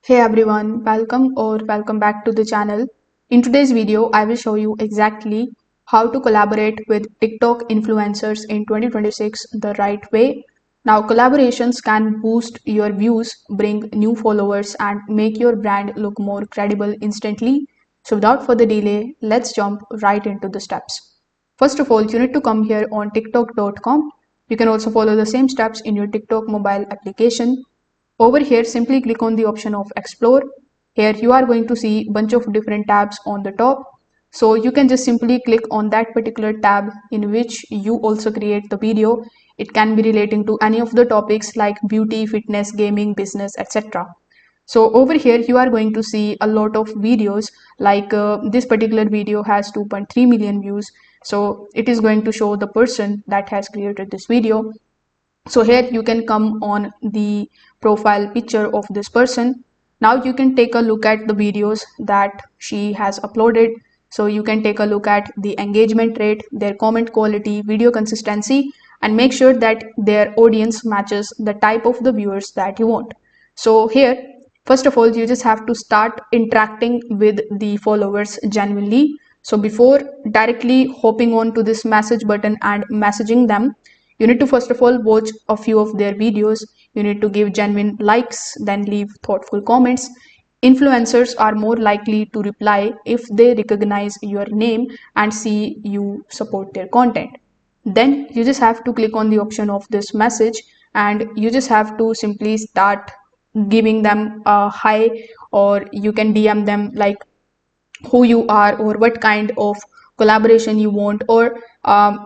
Hey everyone, welcome back to the channel. In today's video, I will show you exactly how to collaborate with TikTok influencers in 2026 the right way. Now, collaborations can boost your views, bring new followers, and make your brand look more credible instantly. So, without further delay, let's jump right into the steps. First of all, you need to come here on TikTok.com. You can also follow the same steps in your TikTok mobile application. Over here, simply click on the option of explore. Here you are going to see a bunch of different tabs on the top. So you can just simply click on that particular tab in which you also create the video. It can be relating to any of the topics like beauty, fitness, gaming, business, etc. So over here you are going to see a lot of videos like this particular video has 2.3 million views. So it is going to show the person that has created this video. So here you can come on the profile picture of this person. Now you can take a look at the videos that she has uploaded. So you can take a look at the engagement rate, their comment quality, video consistency, and make sure that their audience matches the type of the viewers that you want. So here, first of all, you just have to start interacting with the followers genuinely. So before directly hopping on to this message button and messaging them, you need to first of all watch a few of their videos. You need to give genuine likes, then leave thoughtful comments. Influencers are more likely to reply if they recognize your name and see you support their content. Then you just have to click on the option of this message and you just have to simply start giving them a hi, or you can DM them like who you are or what kind of collaboration you want, or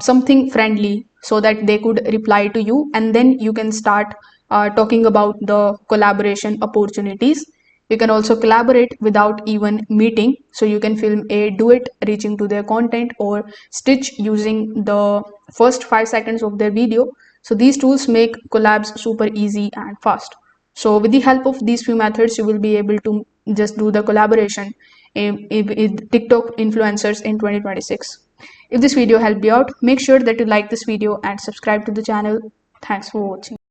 something friendly so that they could reply to you, and then you can start talking about the collaboration opportunities. You can also collaborate without even meeting, so you can film a duet reaching to their content or stitch using the first 5 seconds of their video. So these tools make collabs super easy and fast. So with the help of these few methods, you will be able to just do the collaboration with TikTok influencers in 2026. If this video helped you out, make sure that you like this video and subscribe to the channel. Thanks for watching.